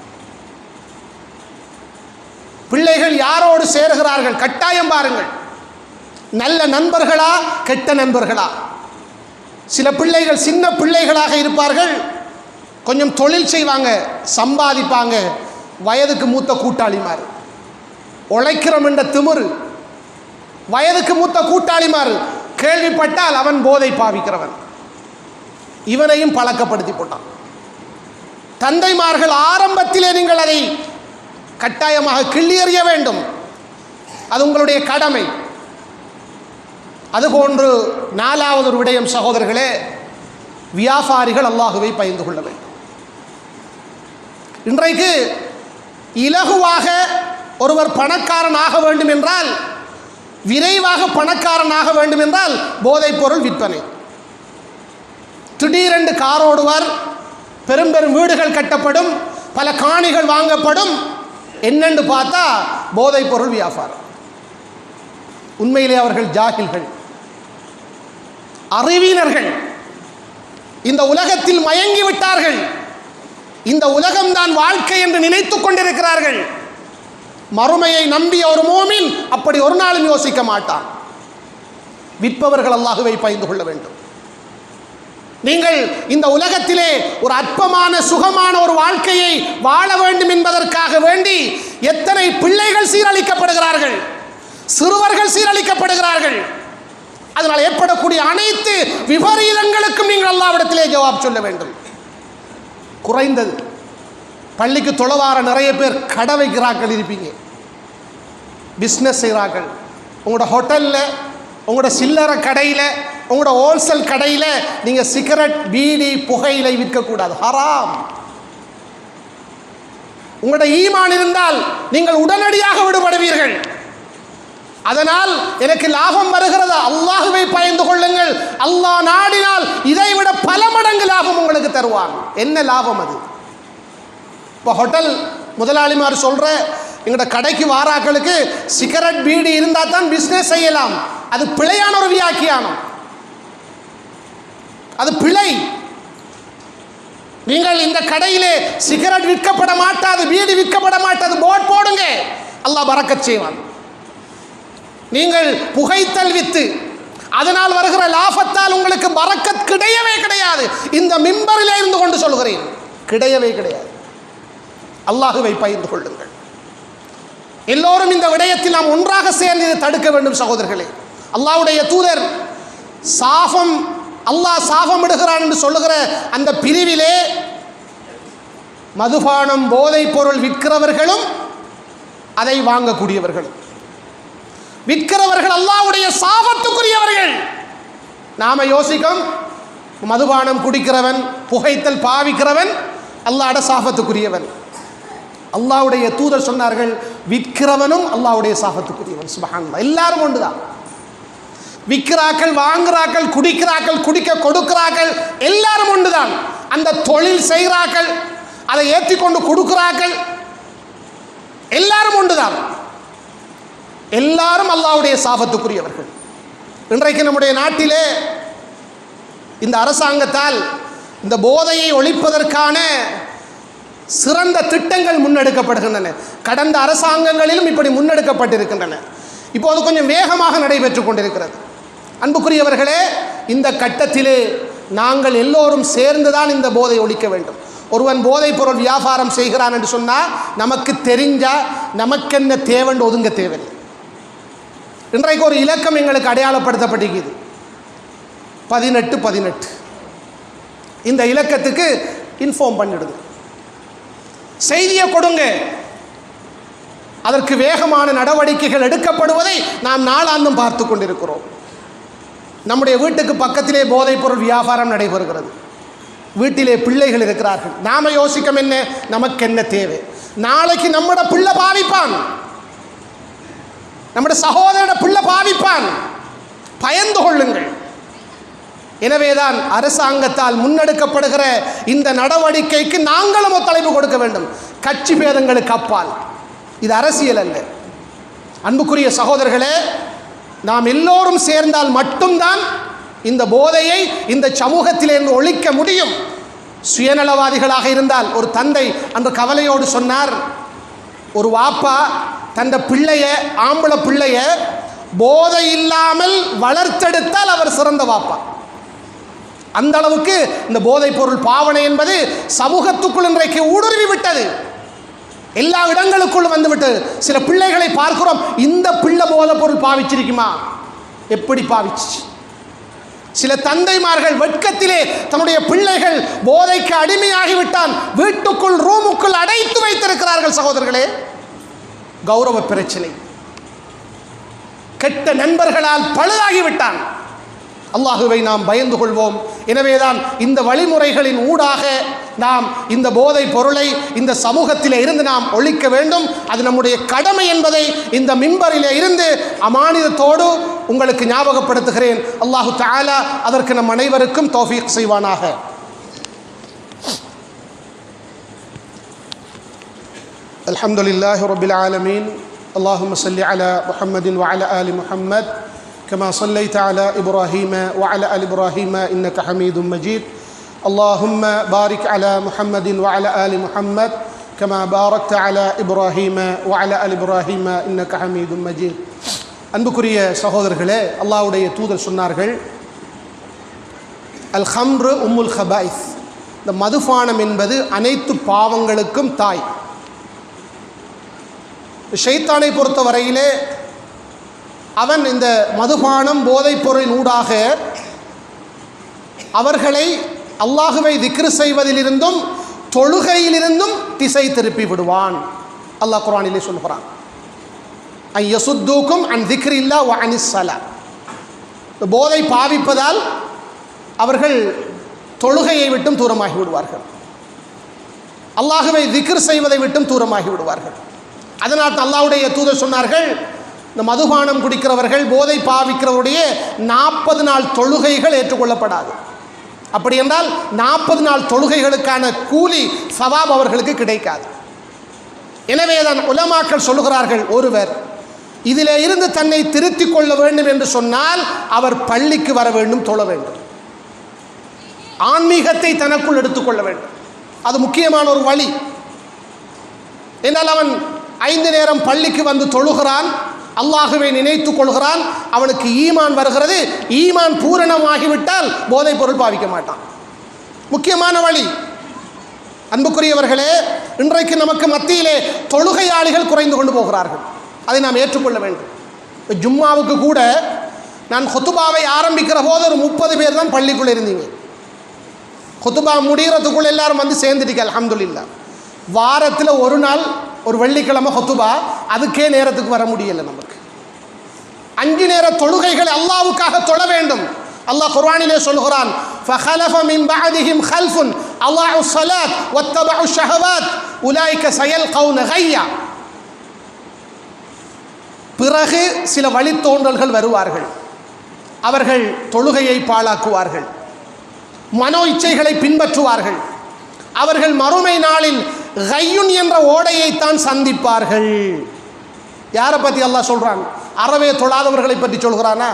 A: பிள்ளைகள் யாரோடு சேருகிறார்கள் கட்டாயம் பாருங்கள். நல்ல நண்பர்களா, கெட்ட நண்பர்களா? சில பிள்ளைகள் சின்ன பிள்ளைகளாக இருப்பார்கள், கொஞ்சம் தொழில் செய்வாங்க, சம்பாதிப்பாங்க, வயதுக்கு மூத்த கூட்டாளிமார். உழைக்கிறோம் என்ற திமிரு, வயதுக்கு மூத்த கூட்டாளிமார் கேள்விப்பட்டால் அவன் போதை பாவிக்கிறவன், இவனையும் பழக்கப்படுத்தி போட்டான். தந்தைமார்கள் ஆரம்பத்திலே நீங்கள் அதை கட்டாயமாக கிள்ளி எறிய வேண்டும். அது உங்களுடைய கடமை. அதுபோன்று நாலாவது ஒரு விடயம் சகோதரர்களே, வியாபாரிகள் அல்லாஹுவை பயந்து கொள்ள வேண்டும். இன்றைக்கு இலகுவாக ஒருவர் பணக்காரன் ஆக வேண்டும் என்றால், விரைவாக பணக்காரன் ஆக வேண்டும் என்றால் போதைப் பொருள் விற்பனை. திடீரென்று காரோடுவார், பெரும் பெரும் வீடுகள் கட்டப்படும், பல காணிகள் வாங்கப்படும், என்னன்னு பார்த்தா போதைப் பொருள் வியாபாரம். உண்மையிலே அவர்கள் ஜாகில்கள், அறிவினர்கள், இந்த உலகத்தில் மயங்கி விட்டார்கள். இந்த உலகம்தான் வாழ்க்கை என்று நினைத்துக் கொண்டிருக்கிறார்கள். மறுமையை நம்பிய ஒரு மூமின் அப்படி ஒரு நாளும் யோசிக்க மாட்டான். விற்பவர்கள் அல்லாஹுவை பயந்து கொள்ள வேண்டும். நீங்கள் இந்த உலகத்திலே ஒரு அற்பமான சுகமான ஒரு வாழ்க்கையை வாழ வேண்டும் என்பதற்காக வேண்டி எத்தனை பிள்ளைகள் சீரழிக்கப்படுகிறார்கள், சிறுவர்கள் சீரழிக்கப்படுகிறார்கள். அதனால் ஏற்படக்கூடிய அனைத்து விபரீதங்களுக்கும் நீங்கள் அல்லாஹ்விடத்திலே ஜவாப் சொல்ல வேண்டும். குறைந்தது பள்ளிக்கு தொலைவார நிறைய பேர் கடை வைக்கிறார்கள் இருப்பீங்க, பிஸ்னஸ் செய்கிறார்கள். உங்களோட ஹோட்டலில், உங்களோட சில்லறை கடையில், உங்களோட ஹோல்சேல் கடையில் நீங்கள் சிகரெட், பீடி, புகையிலை விற்கக்கூடாது, ஹராம். உங்களோட ஈமான் இருந்தால் நீங்கள் உடனடியாக விடுபடுவீர்கள். அதனால் எனக்கு லாபம் வருகிறதா, அல்லாஹுவை பயந்து கொள்ளுங்கள். அல்லாஹ் நாடினால் இதைவிட பல மடங்கு லாபம் உங்களுக்கு தருவான். என்ன லாபம் அது? இப்போ ஹோட்டல் முதலாளிமார் சொல்ற எங்களோட கடைக்கு வாராக்களுக்கு சிகரெட் பீடி இருந்தால் தான் பிஸ்னஸ் செய்யலாம். அது பிழையான ஒரு வியாக்கியானம், அது பிழை. நீங்கள் இந்த கடையிலே சிகரெட் விற்கப்பட மாட்டாது, பீடி விற்கப்பட மாட்டாது போர்ட் போடுங்க, அல்லாஹ் பரக்கத் செய்வான். நீங்கள் புகைத்தல் வித்து அதனால் வருகிற லாபத்தால் உங்களுக்கு பரக்கத் கிடையவே கிடையாது. இந்த மிம்பரிலே இருந்து கொண்டு சொல்கிறேன், கிடையவே கிடையாது. அல்லாஹுவை பயந்து கொள்ளுங்கள். எல்லோரும் இந்த விடயத்தில் நாம் ஒன்றாக சேர்ந்து இதை தடுக்க வேண்டும் சகோதரர்களே. அல்லாஹ்வுடைய தூதர் சாபம், அல்லாஹ் சாபம் இடுகிறான் என்று சொல்லுகிற அந்த பிரிவிலே மதுபானம், போதைப் பொருள் விற்கிறவர்களும் அதை வாங்கக்கூடியவர்களும், விற்கிறவர்கள் அல்லாஹ்வுடைய சாபத்துக்குரியவர்கள். நாம யோசிக்கும், மதுபானம் குடிக்கிறவன், புகைத்தல் பாவிக்கிறவன் அல்லாஹ்வுடைய சாபத்துக்குரியவன். அல்லாஹ்வுடைய தூதர் சொன்னார்கள், விற்கிறவனும் அல்லாஹ்வுடைய சாபத்துக்குரியவன். சுப்ஹானல்லாஹ். எல்லாரும் ஒன்றுதான். விற்கிறார்கள், வாங்குறார்கள், குடிக்கிறார்கள், குடிக்க கொடுக்கிறார்கள், எல்லாரும் ஒன்றுதான். அந்த தொழில் செய்கிறார்கள், அதை ஏற்றிக்கொண்டு கொடுக்கிறார்கள், எல்லாரும் ஒன்றுதான். எல்லாரும் அல்லாஹ்வுடைய சாபத்துக்குரியவர்கள். இன்றைக்கு நம்முடைய நாட்டிலே இந்த அரசாங்கத்தால் இந்த போதையை ஒழிப்பதற்கான சிறந்த திட்டங்கள் முன்னெடுக்கப்படுகின்றன. கடந்த அரசாங்கங்களிலும் இப்படி முன்னெடுக்கப்பட்டிருக்கின்றன. இப்போது கொஞ்சம் வேகமாக நடைபெற்று கொண்டிருக்கிறது. அன்புக்குரியவர்களே, இந்த கட்டத்திலே நாங்கள் எல்லோரும் சேர்ந்துதான் இந்த போதை ஒழிக்க வேண்டும். ஒருவன் போதைப் பொருள் வியாபாரம் செய்கிறான் என்று சொன்னால் நமக்கு தெரிஞ்சா நமக்கென்ன தேவைன்னு ஒதுங்க தேவையில்லை. இன்றைக்கு ஒரு இலக்கம் எங்களுக்கு அடையாளப்படுத்தப்பட்டிருக்குது, 1818. இந்த இலக்கத்துக்கு இன்ஃபார்ம் பண்ணிடுங்க, செய்தியை கொடுங்க. அதற்கு வேகமான நடவடிக்கைகள் எடுக்கப்படுவதை நாம் நாளாந்தும் பார்த்து கொண்டிருக்கிறோம். நம்முடைய வீட்டுக்கு பக்கத்திலே போதைப் பொருள் வியாபாரம் நடைபெறுகிறது. வீட்டிலே பிள்ளைகள் இருக்கிறார்கள். நாம யோசிக்கும் என்ன, நமக்கு என்ன தேவை? நாளைக்கு நம்மட பிள்ளை பாவிப்பான், நம்முடைய சகோதரோட பிள்ளை பாவிப்பான். பயந்து கொள்ளுங்கள். எனவேதான் அரசாங்கத்தால் முன்னெடுக்கப்படுகிற இந்த நடவடிக்கைக்கு நாங்களும் ஒத்துழைப்பு கொடுக்க வேண்டும், கட்சி பேதங்களுக்கு அப்பால். இது அரசியல் அல்ல. அன்புக்குரிய சகோதரர்களே, நாம் எல்லோரும் சேர்ந்தால் மட்டும்தான் இந்த போதையை இந்த சமூகத்திலிருந்து ஒழிக்க முடியும். சுயநலவாதிகளாக இருந்தால், ஒரு தந்தை அன்று கவலையோடு சொன்னார், ஒரு வாப்பா தந்த பிள்ளைய, ஆம்பளை பிள்ளைய போதை இல்லாமல் வளர்த்தெடுத்தால் அவர் சிறந்த வாப்பா. அந்த அளவுக்கு இந்த போதைப் பொருள் பாவனை என்பது சமூகத்துக்குள் இன்றைக்கு ஊடுருவி விட்டது, எல்லா இடங்களுக்குள்ளும் வந்துவிட்டது. சில பிள்ளைகளை பார்க்கிறோம், இந்த பிள்ளை போதைப் பொருள் பாவிச்சிருக்குமா, எப்படி பாவிச்சு? சில தந்தைமார்கள் வெட்கத்திலே தன்னுடைய பிள்ளைகள் போதைக்கு அடிமையாகிவிட்டான் வீட்டுக்குள் ரூமுக்குள் அடைத்து வைத்திருக்கிறார்கள். சகோதரர்களே, கௌரவ பிரச்சனை. கெட்ட நண்பர்களால் பழுதாகிவிட்டான். அல்லாஹுவை நாம் பயந்து கொள்வோம். எனவேதான் இந்த வழிமுறைகளின் ஊடாக நாம் இந்த போதைப் பொருளை இந்த சமூகத்திலே இருந்து நாம் ஒழிக்க வேண்டும். அது நம்முடைய கடமை என்பதை இந்த மிம்பரிலே இருந்து அமானிதத்தோடு உங்களுக்கு ஞாபகப்படுத்துகிறேன். அல்லாஹு தஆலா அதற்கு நம் அனைவருக்கும் தௌஃபீக் செய்வானாக. الحمد لله رب العالمين اللهم صل على محمد وعلى آل محمد كما صليت على إبراهيم وعلى آل إبراهيم إنك حميد مجيد اللهم بارك على محمد وعلى آل محمد كما باركت على إبراهيم وعلى آل إبراهيم إنك حميد مجيد. அன்புக்குரிய சகோதரர்களே, அல்லாஹ்வுடைய தூதர் சொன்னார்கள், அல் ஹம்ரு உம்முல் ஹபாயிஸ், இந்த மதுபானம் என்பது அனைத்து பாவங்களுக்கும் தாய். ஷைத்தானை பொறுத்த வரையிலே அவன் இந்த மதுபானம் போதைப் பொருளின் ஊடாக அவர்களை அல்லாஹுவை திக்ர் செய்வதிலிருந்தும் தொழுகையிலிருந்தும் திசை திருப்பி விடுவான். அல்லாஹ் குர்ஆனிலே சொல்கிறான், ஐயசுத்தூக்கும் அன் திக்ரில்லா வ அனிஸ் ஸலா. போதை பாவிப்பதால் அவர்கள் தொழுகையை விட்டும் தூரமாகி விடுவார்கள், அல்லாஹுவை திக்ர் செய்வதை விட்டும் தூரமாகி விடுவார்கள். அதனால் அல்லாஹ்வுடைய தூதர் சொன்னார்கள், இந்த மதுபானம் குடிக்கிறவர்கள், போதை பாவிக்கிறவருடைய 40 நாள் தொழுகைகள் ஏற்றுக்கொள்ளப்படாது. அப்படி என்றால் 40 நாள் தொழுகைகளுக்கான கூலி சவாப் அவர்களுக்கு கிடைக்காது. எனவே தான் உலமாக்கள் சொல்லுகிறார்கள், ஒருவர் இதிலே இருந்து தன்னை திருத்திக் கொள்ள வேண்டும் என்று சொன்னால் அவர் பள்ளிக்கு வர வேண்டும், தொழ வேண்டும், ஆன்மீகத்தை தனக்குள் எடுத்துக்கொள்ள வேண்டும். அது முக்கியமான ஒரு வழி. என்றால் அவன் 5 நேரம் பள்ளிக்கு வந்து தொழுகிறான், அல்லாஹுவை நினைத்து கொள்கிறான், அவனுக்கு ஈமான் வருகிறது. ஈமான் பூரணமாகிவிட்டால் போதைப் பொருள் பாவிக்க மாட்டான். முக்கியமான வழி. அன்புக்குரியவர்களே, இன்றைக்கு நமக்கு மத்தியிலே தொழுகையாளிகள் குறைந்து கொண்டு போகிறார்கள். அதை நாம் ஏற்றுக்கொள்ள வேண்டும். ஜும்மாவுக்கு கூட நான் ஹுத்துபாவை ஆரம்பிக்கிற போது ஒரு 30 பேர் தான் பள்ளிக்குள்ளே இருந்தீங்க. ஹுத்துபா முடிகிறதுக்குள்ளே எல்லாரும் வந்து சேர்ந்துட்டீங்க, அல்ஹம்துலில்லாஹ். வாரத்தில் ஒரு நாள், ஒரு வெள்ளிக்கிழமை ஹுத்துபா, அதுக்கே நேரத்துக்கு வர முடியலை நமக்கு. 5 நேர தொழுகைகளை அல்லாஹ்வுக்காக தொழ வேண்டும். அல்லாஹ் குர்ஆனிலே சொல்கிறான், ஃபஹலஃப மின் பஅதிஹிம் கல்ஃபுன் அல்லாஹு ஸலாத் வத்தபஉ ஷஹவாத் உலைக சயல்கௌன கய்யா. பிறகு சில வழித்தோன்றல்கள் வருவார்கள், அவர்கள் தொழுகையை பாழாக்குவார்கள், மனோ இச்சைகளை பின்பற்றுவார்கள், அவர்கள் மறுமை நாளில் கையுன் என்ற ஓடையைத்தான் சந்திப்பார்கள். யாரை பற்றி அல்லாஹ் சொல்றான்? அறவே தொழாதவர்களை பற்றி சொல்கிறானா?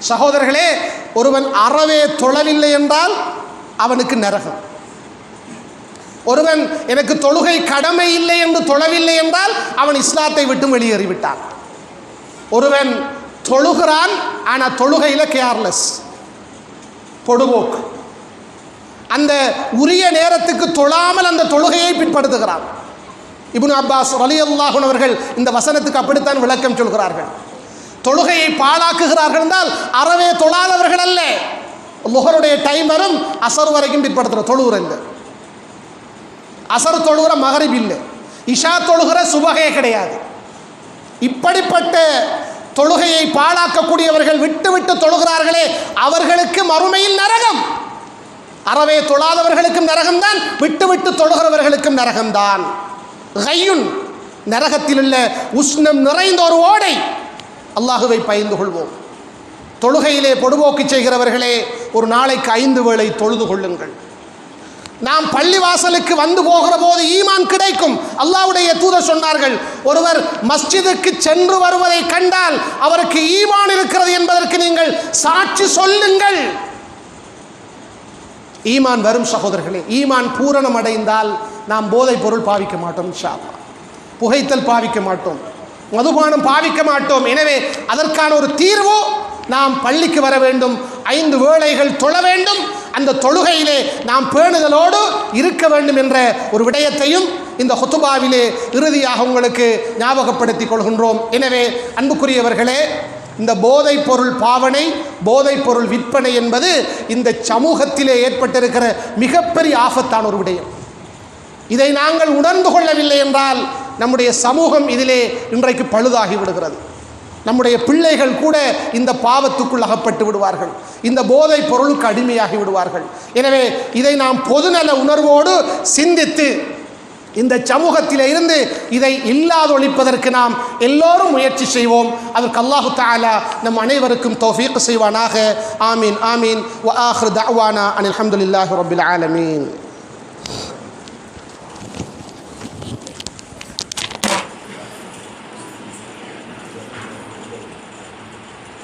A: சகோதரர்களே, ஒருவன் அறவே தொழவில்லை என்றால் அவனுக்கு நரகம். ஒருவன் எனக்கு தொழுகை கடமை இல்லை என்று தொழவில்லை என்றால் அவன் இஸ்லாத்தை விட்டு வெளியேறிவிட்டான். ஒருவன் தொழுகிறான், ஆனால் தொழுகையில் கேர்லெஸ், பொடுபோக்கு, அந்த உரிய நேரத்துக்கு தொழாமல் அந்த தொழுகையை பின்படுத்துகிறான். இப்னு அப்பாஸ் ரலியல்லாஹு அன்ஹு அவர்கள் இந்த வசனத்துக்கு அப்படித்தான் விளக்கம் சொல்கிறார்கள். தொழுகையை பாழாக்குகிறார்கள் என்றால் அறவே தொழாதவர்கள் அல்ல. லுஹருடைய டைம் வரும், அசர் வரைக்கும் பின்படுத்துகிற தொழுகிற இல்லை, அசர் தொழுகிற மகரிப் இல்லை, இஷா தொழுகிற சுபஹே கிடையாது. இப்படிப்பட்ட தொழுகையை பாழாக்கக்கூடியவர்கள் விட்டு விட்டு தொழுகிறார்களே, அவர்களுக்கு மறுமையில் நரகம். அறவே தொழாதவர்களுக்கும் நரகம்தான், விட்டு விட்டு தொழுகிறவர்களுக்கும் நரகம்தான். கையுன், நரகத்தில் உள்ள உஷ்ணம் நிறைந்த ஒரு ஓடை. அல்லாஹுவை பயந்து கொள்வோம். தொழுகையிலே பொடுபோக்கு செய்கிறவர்களே, ஒரு நாளைக்கு 5 வேளை தொழுது கொள்ளுங்கள். நாம் பள்ளிவாசலுக்கு வந்து போகிற போது ஈமான் கிடைக்கும். அல்லாஹ்வுடைய தூதர் சொன்னார்கள், ஒருவர் மஸ்ஜிதுக்கு சென்று வருவதை கண்டால் அவருக்கு ஈமான் இருக்கிறது என்பதற்கு நீங்கள் சாட்சி சொல்லுங்கள். ஈமான் வரும் சகோதரர்களே. ஈமான் பூரணம் அடைந்தால் நாம் போதைப் பொருள் பாவிக்க மாட்டோம், இன்ஷா அல்லாஹ். புகைத்தல் பாவிக்க மாட்டோம், மதுபானம் பாவிக்க மாட்டோம். எனவே அதற்கான ஒரு தீர்வு, நாம் பள்ளிக்கு வர வேண்டும், 5 வேளைகள் தொழ வேண்டும், அந்த தொழுகையிலே நாம் பேணுதலோடு இருக்க வேண்டும் என்ற ஒரு விடயத்தையும் இந்த ஹுத்துபாவிலே இறுதியாக உங்களுக்கு ஞாபகப்படுத்திக் கொள்கின்றோம். எனவே அன்புக்குரியவர்களே, இந்த போதைப் பொருள் பாவனை, போதைப் பொருள் விற்பனை என்பது இந்த சமூகத்திலே ஏற்பட்டிருக்கிற மிகப்பெரிய ஆபத்தான ஒரு விடயம். இதை நாங்கள் உணர்ந்து கொள்ளவில்லை என்றால் நம்முடைய சமூகம் இதிலே இன்றைக்கு பழுதாகி விடுகிறது. நம்முடைய பிள்ளைகள் கூட இந்த பாவத்துக்குள் அகப்பட்டு விடுவார்கள், இந்த போதைப் பொருளுக்கு அடிமையாகி விடுவார்கள். எனவே இதை நாம் பொதுநல உணர்வோடு சிந்தித்து இந்த சமூகத்திலே இருந்து இதை இல்லாதொழிப்பதற்கு நாம் எல்லோரும் முயற்சி செய்வோம். அதற்கு அல்லாஹு தஆலா நம் அனைவருக்கும் தௌஃபீக் செய்வானாக. ஆமீன் ஆமீன். வ ஆகிரு தஅவானா அனில் ஹம்துலில்லாஹி ரப்பில் ஆலமீன்.